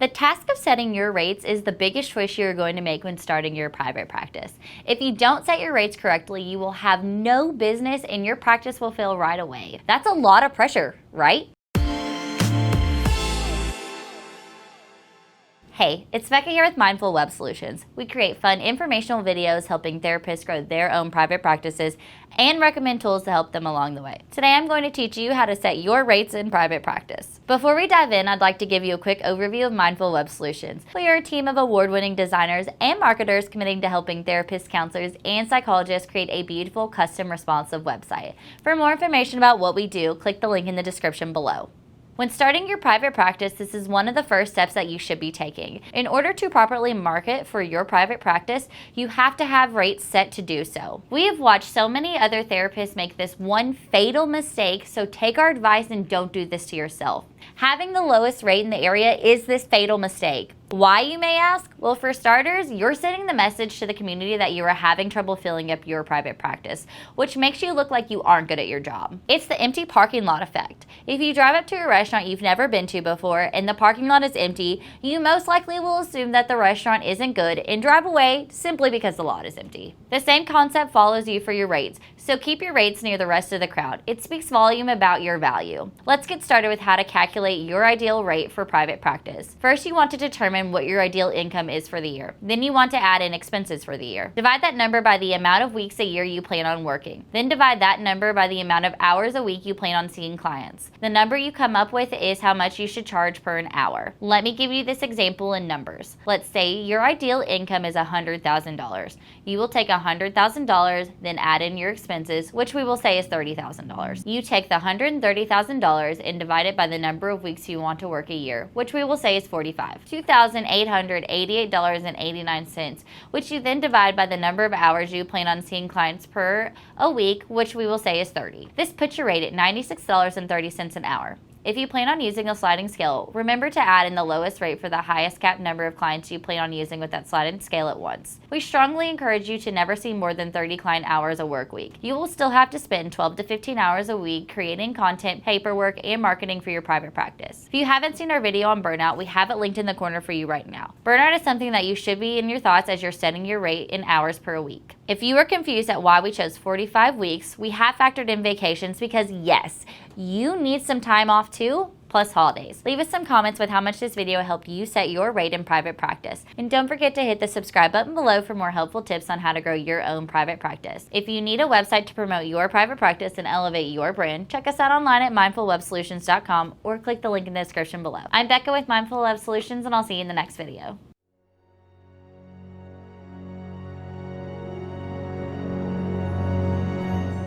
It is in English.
The task of setting your rates is the biggest choice you're going to make when starting your private practice. If you don't set your rates correctly, you will have no business and your practice will fail right away. That's a lot of pressure, right? Hey, it's Becca here with Mindful Web Solutions. We create fun informational videos helping therapists grow their own private practices and recommend tools to help them along the way. Today I'm going to teach you how to set your rates in private practice. Before we dive in, I'd like to give you a quick overview of Mindful Web Solutions. We are a team of award-winning designers and marketers committing to helping therapists, counselors, and psychologists create a beautiful, custom, responsive website. For more information about what we do, click the link in the description below. When starting your private practice, this is one of the first steps that you should be taking. In order to properly market for your private practice, you have to have rates set to do so. We have watched so many other therapists make this one fatal mistake, so take our advice and don't do this to yourself. Having the lowest rate in the area is this fatal mistake. Why, you may ask? Well, for starters, you're sending the message to the community that you are having trouble filling up your private practice, which makes you look like you aren't good at your job. It's the empty parking lot effect. If you drive up to a restaurant you've never been to before and the parking lot is empty, you most likely will assume that the restaurant isn't good and drive away simply because the lot is empty. The same concept follows you for your rates, so keep your rates near the rest of the crowd. It speaks volume about your value. Let's get started with how to calculate your ideal rate for private practice. First, you want to determine what your ideal income is for the year. Then you want to add in expenses for the year. Divide that number by the amount of weeks a year you plan on working. Then divide that number by the amount of hours a week you plan on seeing clients. The number you come up with is how much you should charge per an hour. Let me give you this example in numbers. Let's say your ideal income is $100,000. You will take $100,000, then add in your expenses, which we will say is $30,000. You take the $130,000 and divide it by the number of weeks you want to work a year, which we will say is 45. $2,888.89, which you then divide by the number of hours you plan on seeing clients per a week, which we will say is 30. This puts your rate at $96.30 an hour. If you plan on using a sliding scale, remember to add in the lowest rate for the highest capped number of clients you plan on using with that sliding scale at once. We strongly encourage you to never see more than 30 client hours a work week. You will still have to spend 12 to 15 hours a week creating content, paperwork, and marketing for your private practice. If you haven't seen our video on burnout, we have it linked in the corner for you right now. Burnout is something that you should be in your thoughts as you're setting your rate in hours per week. If you are confused at why we chose 45 weeks, we have factored in vacations because yes, you need some time off too, plus holidays. Leave us some comments with how much this video helped you set your rate in private practice. And don't forget to hit the subscribe button below for more helpful tips on how to grow your own private practice. If you need a website to promote your private practice and elevate your brand, check us out online at mindfulwebsolutions.com or click the link in the description below. I'm Becca with Mindful Web Solutions, and I'll see you in the next video.